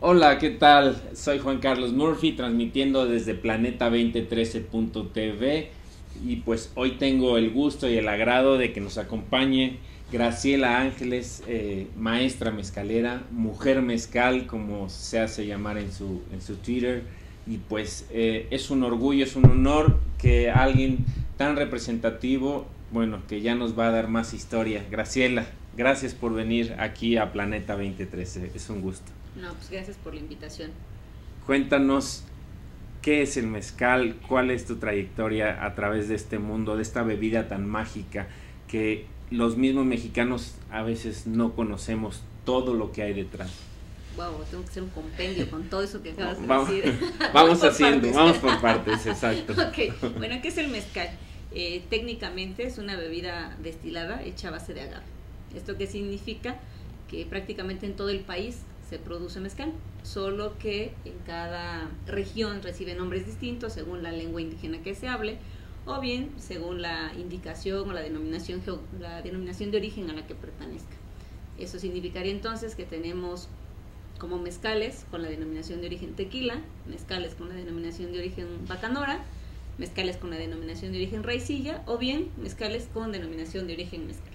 Hola, ¿qué tal? Soy Juan Carlos Murphy, transmitiendo desde Planeta2013.tv y pues hoy tengo el gusto y el agrado de que nos acompañe Graciela Ángeles, maestra mezcalera, mujer mezcal, como se hace llamar en su Twitter, y pues es un orgullo, es un honor que alguien tan representativo, bueno, que ya nos va a dar más historia. Graciela, gracias por venir aquí a Planeta 2013, es un gusto. No, pues gracias por la invitación. Cuéntanos qué es el mezcal, cuál es tu trayectoria a través de este mundo, de esta bebida tan mágica que los mismos mexicanos a veces no conocemos todo lo que hay detrás. Wow, tengo que hacer un compendio con todo eso que acabas de Vamos, decir. vamos haciendo, vamos por partes, exacto. Ok, bueno, ¿qué es el mezcal? Técnicamente es una bebida destilada hecha a base de agave. ¿Esto qué significa? Que prácticamente en todo el país se produce mezcal, solo que en cada región recibe nombres distintos según la lengua indígena que se hable, o bien según la indicación o la denominación de origen a la que pertenezca. Eso significaría entonces que tenemos como mezcales con la denominación de origen tequila, mezcales con la denominación de origen bacanora, mezcales con la denominación de origen raicilla, o bien mezcales con denominación de origen mezcal.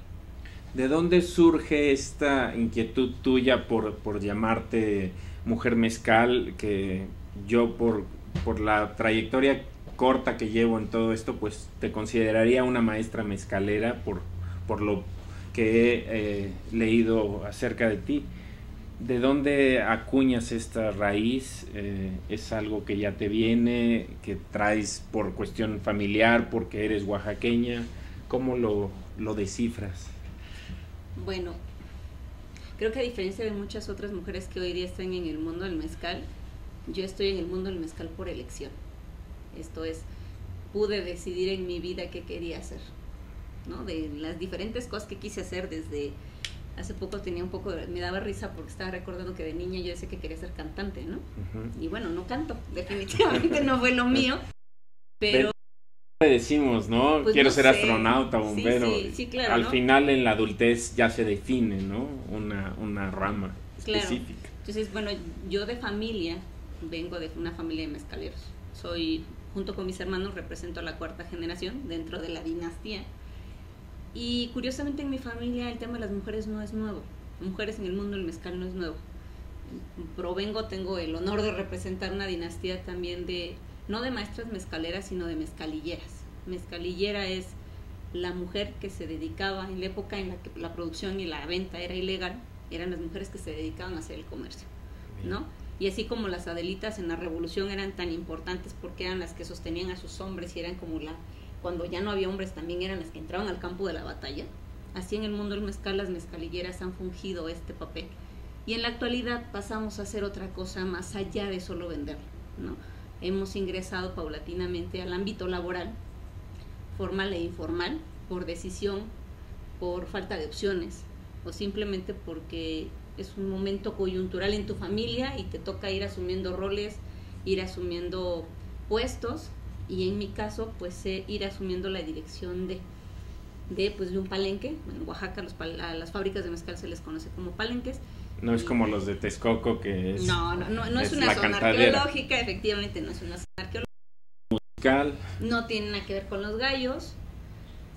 ¿De dónde surge esta inquietud tuya por llamarte mujer mezcal? Que yo por la trayectoria corta que llevo en todo esto, pues te consideraría una maestra mezcalera por lo que he leído acerca de ti. ¿De dónde acuñas esta raíz? ¿Es algo que ya te viene, que traes por cuestión familiar, porque eres oaxaqueña? ¿Cómo lo descifras? Bueno, creo que a diferencia de muchas otras mujeres que hoy día están en el mundo del mezcal, yo estoy en el mundo del mezcal por elección. Esto es, pude decidir en mi vida qué quería hacer, ¿no? De las diferentes cosas que quise hacer desde hace poco me daba risa porque estaba recordando que de niña yo decía que quería ser cantante, ¿no? Y bueno, no canto, definitivamente no fue lo mío, pero decimos, ¿no? pues Quiero no ser sé. astronauta, bombero. Sí, claro, Al ¿no? final en la adultez ya se define, ¿no? Una rama Claro. específica. Entonces, bueno, yo de familia vengo de una familia de mezcaleros. Soy, junto con mis hermanos, represento a la cuarta generación dentro de la dinastía. Y curiosamente en mi familia el tema de las mujeres no es nuevo. Mujeres en el mundo del mezcal no es nuevo. Tengo el honor de representar una dinastía también no de maestras mezcaleras, sino de mezcalilleras. Mezcalillera es la mujer que se dedicaba en la época en la que la producción y la venta era ilegal, eran las mujeres que se dedicaban a hacer el comercio, ¿no? Y así como las Adelitas en la Revolución eran tan importantes porque eran las que sostenían a sus hombres y eran como cuando ya no había hombres también eran las que entraban al campo de la batalla, así en el mundo del mezcal las mezcalilleras han fungido este papel. Y en la actualidad pasamos a hacer otra cosa más allá de solo venderlo, ¿no? Hemos ingresado paulatinamente al ámbito laboral, formal e informal, por decisión, por falta de opciones, o simplemente porque es un momento coyuntural en tu familia y te toca ir asumiendo roles, ir asumiendo puestos, y en mi caso, pues ir asumiendo la dirección de un palenque. En Oaxaca a las fábricas de mezcal se les conoce como palenques. No es como los de Texcoco, que es... No es una zona arqueológica, efectivamente no es una zona arqueológica. Musical. No tiene nada que ver con los gallos,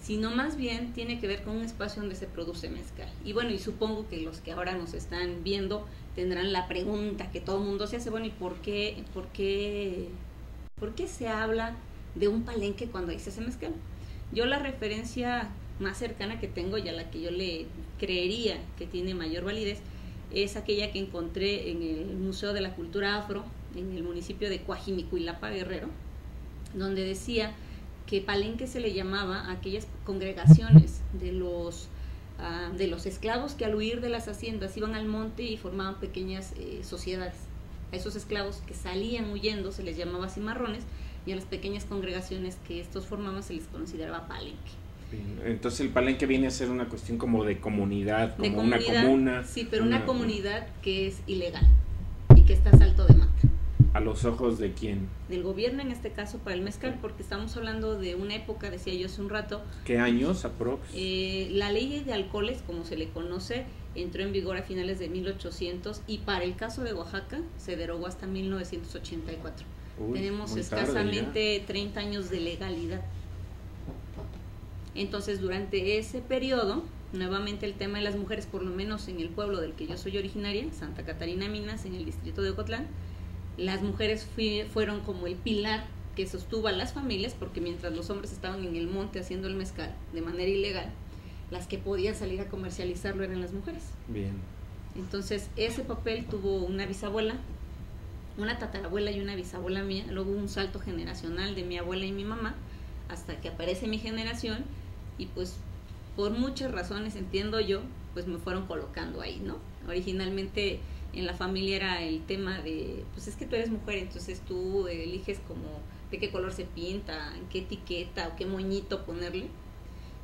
sino más bien tiene que ver con un espacio donde se produce mezcal. Y bueno, y supongo que los que ahora nos están viendo tendrán la pregunta que todo el mundo se hace, bueno, ¿y por qué se habla de un palenque cuando ahí se hace mezcal? Yo la referencia más cercana que tengo y a la que yo le creería que tiene mayor validez es aquella que encontré en el Museo de la Cultura Afro, en el municipio de Coajimicuilapa, Guerrero, donde decía que palenque se le llamaba a aquellas congregaciones de los esclavos que al huir de las haciendas iban al monte y formaban pequeñas sociedades. A esos esclavos que salían huyendo se les llamaba cimarrones, y a las pequeñas congregaciones que estos formaban se les consideraba palenque. Entonces el palenque viene a ser una cuestión como de comunidad, como una comuna. Sí, pero una comunidad que es ilegal y que está a salto de mata. ¿A los ojos de quién? Del gobierno, en este caso, para el mezcal, porque estamos hablando de una época, decía yo hace un rato. ¿Qué años aprox? La ley de alcoholes, como se le conoce, entró en vigor a finales de 1800 y para el caso de Oaxaca se derogó hasta 1984. Tenemos escasamente 30 años de legalidad. Entonces, durante ese periodo, nuevamente el tema de las mujeres, por lo menos en el pueblo del que yo soy originaria, Santa Catarina Minas, en el distrito de Ocotlán, las mujeres fueron como el pilar que sostuvo a las familias, porque mientras los hombres estaban en el monte haciendo el mezcal de manera ilegal, las que podían salir a comercializarlo eran las mujeres. Bien. Entonces, ese papel tuvo una bisabuela, una tatarabuela y una bisabuela mía, luego hubo un salto generacional de mi abuela y mi mamá, hasta que aparece mi generación, y pues por muchas razones, entiendo yo, pues me fueron colocando ahí, ¿no? Originalmente en la familia era el tema de, pues es que tú eres mujer, entonces tú eliges como de qué color se pinta, en qué etiqueta o qué moñito ponerle,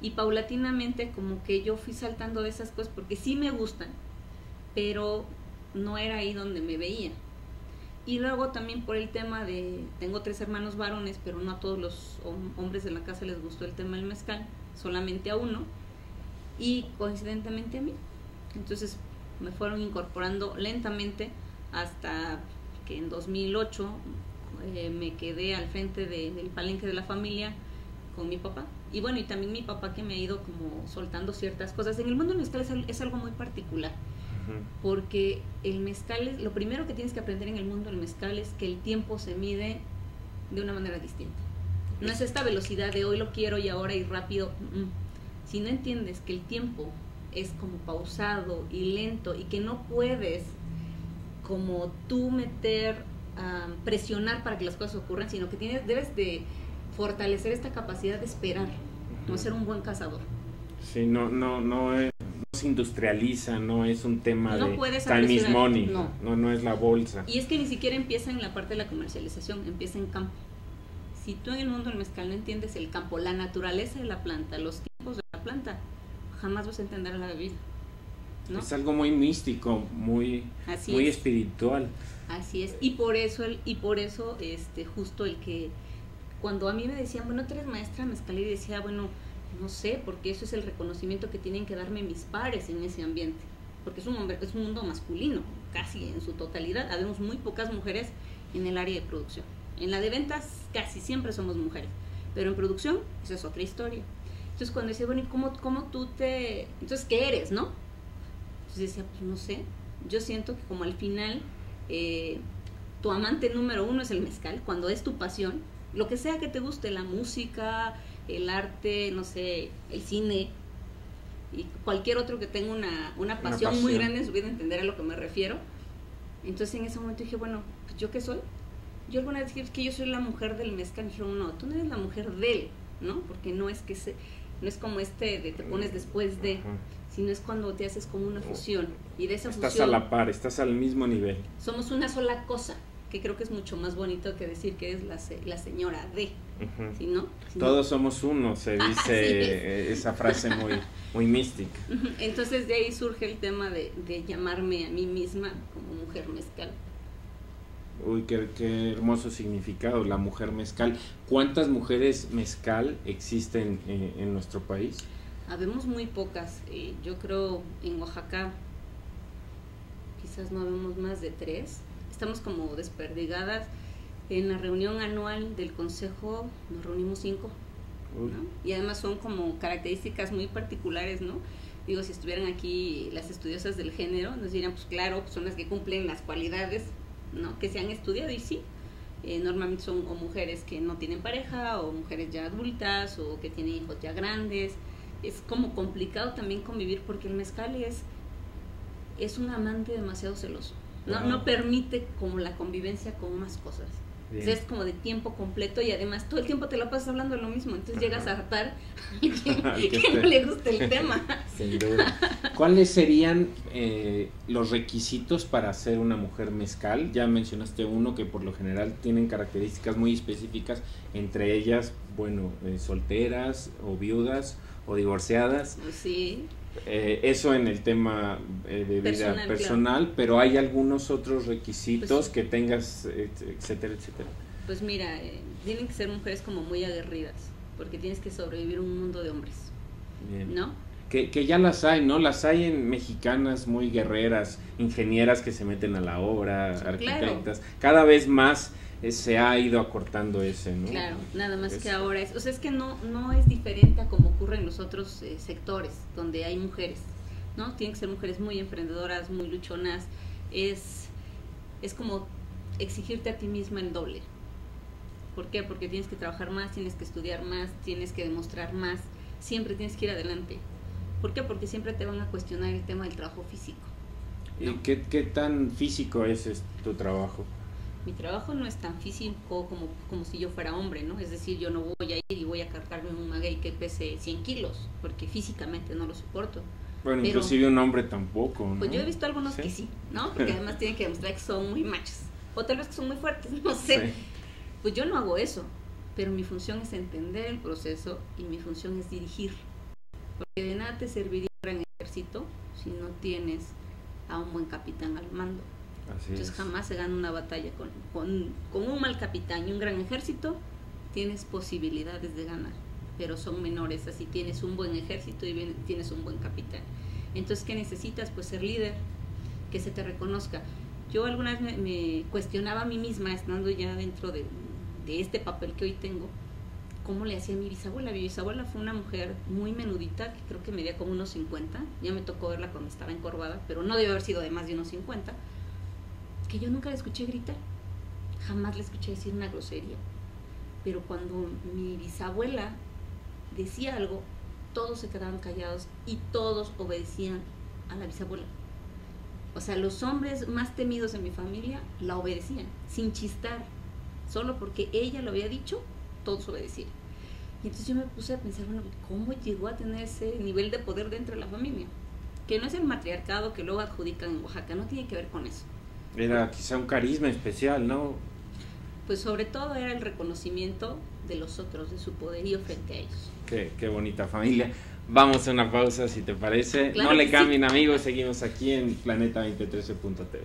y paulatinamente como que yo fui saltando de esas cosas, porque sí me gustan, pero no era ahí donde me veía. Y luego también por el tema de, tengo 3 hermanos varones, pero no a todos los hombres de la casa les gustó el tema del mezcal, solamente a uno, y coincidentemente a mí. Entonces me fueron incorporando lentamente hasta que en 2008 me quedé al frente del palenque de la familia con mi papá. Y bueno, y también mi papá, que me ha ido como soltando ciertas cosas. En el mundo del mezcal es algo muy particular, porque el mezcal es, lo primero que tienes que aprender en el mundo del mezcal es que el tiempo se mide de una manera distinta. No es esta velocidad de hoy lo quiero y ahora y rápido. Si no entiendes que el tiempo es como pausado y lento, y que no puedes como tú presionar para que las cosas ocurran, sino que debes de fortalecer esta capacidad de esperar, no ser un buen cazador. Sí, no se industrializa, no es un tema no de time is money, no es la bolsa. Y es que ni siquiera empieza en la parte de la comercialización, empieza en campo. Si tú en el mundo del mezcal no entiendes el campo, la naturaleza de la planta, los tiempos de la planta, jamás vas a entender la bebida, ¿no? Es algo muy místico, muy espiritual. Así es, y por eso justo el que cuando a mí me decían, bueno, tú eres maestra mezcalera, y decía, bueno, no sé, porque eso es el reconocimiento que tienen que darme mis pares en ese ambiente, porque es un mundo masculino, casi en su totalidad. Habemos muy pocas mujeres en el área de producción. En la de ventas casi siempre somos mujeres, pero en producción esa es otra historia. Entonces cuando decía, bueno, ¿y cómo tú entonces qué eres, no? Entonces decía, pues no sé, yo siento que como al final tu amante número 1 es el mezcal, cuando es tu pasión, lo que sea que te guste, la música, el arte, no sé, el cine y cualquier otro que tenga una pasión muy grande en su vida, entender a lo que me refiero. Entonces en ese momento dije, bueno, pues ¿yo qué soy? Yo alguna vez dije que yo soy la mujer del mezcal, y dijeron, no, tú no eres la mujer de él, ¿no? Porque no es como de te pones después de, sino es cuando te haces como una fusión, y de esa estás fusión a la par, estás al mismo nivel. Somos una sola cosa, que creo que es mucho más bonito que decir que es la señora de, ¿sí, no? Todos somos uno, se dice esa frase muy mística. Entonces de ahí surge el tema de llamarme a mí misma como mujer mezcal. Uy, qué hermoso significado, la mujer mezcal. ¿Cuántas mujeres mezcal existen en nuestro país? Habemos muy pocas. Yo creo en Oaxaca quizás no habemos más de 3. Estamos como desperdigadas. En la reunión anual del consejo nos reunimos 5, ¿no? Y además son como características muy particulares, ¿no? Digo, si estuvieran aquí las estudiosas del género, nos dirían, pues claro, son las que cumplen las cualidades, ¿no?, que se han estudiado, y sí, normalmente son o mujeres que no tienen pareja, o mujeres ya adultas, o que tienen hijos ya grandes. Es como complicado también convivir, porque el mezcal es un amante demasiado celoso, no permite como la convivencia con más cosas. Entonces es como de tiempo completo, y además todo el tiempo te la pasas hablando de lo mismo, entonces llegas a hartar a quien no le gusta el tema. Sin duda. ¿Cuáles serían los requisitos para ser una mujer mezcal? Ya mencionaste uno, que por lo general tienen características muy específicas, entre ellas, bueno, solteras o viudas o divorciadas. Sí. Eso en el tema de vida personal, claro. Pero hay algunos otros requisitos, pues, que tengas, etcétera, etcétera. Pues mira, tienen que ser mujeres como muy aguerridas, porque tienes que sobrevivir un mundo de hombres. Bien. ¿No? que ya las hay, ¿no? Las hay en mexicanas muy guerreras, ingenieras que se meten a la obra, arquitectas. Claro. Cada vez más se ha ido acortando ese, ¿no? Claro, nada más que ahora es, o sea, es que no es diferente a como ocurre en los otros sectores donde hay mujeres, ¿no? Tienen que ser mujeres muy emprendedoras, muy luchonas. Es como exigirte a ti misma el doble. ¿Por qué? Porque tienes que trabajar más, tienes que estudiar más, tienes que demostrar más, siempre tienes que ir adelante. ¿Por qué? Porque siempre te van a cuestionar el tema del trabajo físico, ¿no? ¿Y qué tan físico es tu trabajo? Mi trabajo no es tan físico como si yo fuera hombre, ¿no? Es decir, yo no voy a ir y voy a cargarme un maguey que pese 100 kilos, porque físicamente no lo soporto. Bueno, pero inclusive un hombre tampoco, ¿no? Pues yo he visto algunos que sí, ¿no? Porque además tienen que demostrar que son muy machos, o tal vez que son muy fuertes, no sé. Sí. Pues yo no hago eso, pero mi función es entender el proceso y mi función es dirigir. Porque de nada te serviría un gran ejército si no tienes a un buen capitán al mando. Así Entonces jamás se gana una batalla con un mal capitán y un gran ejército. Tienes posibilidades de ganar, pero son menores. Así tienes un buen ejército y tienes un buen capitán. Entonces, ¿qué necesitas? Pues ser líder, que se te reconozca. Yo alguna vez me cuestionaba a mí misma, estando ya dentro de este papel que hoy tengo, cómo le hacía a mi bisabuela. Mi bisabuela fue una mujer muy menudita, que creo que medía como unos 50, ya me tocó verla cuando estaba encorvada, pero no debe haber sido de más de unos 50, que yo nunca la escuché gritar, jamás la escuché decir una grosería, pero cuando mi bisabuela decía algo, todos se quedaban callados y todos obedecían a la bisabuela. O sea, los hombres más temidos en mi familia la obedecían, sin chistar, solo porque ella lo había dicho, todos obedecían. Y entonces yo me puse a pensar, bueno, ¿cómo llegó a tener ese nivel de poder dentro de la familia? Que no es el matriarcado que luego adjudican en Oaxaca, no tiene que ver con eso. Era quizá un carisma especial, ¿no? Pues sobre todo era el reconocimiento de los otros, de su poderío frente a ellos. Qué bonita familia. Vamos a una pausa, si te parece. Claro, no le cambien, sí, amigos, seguimos aquí en Planeta 2013.tv.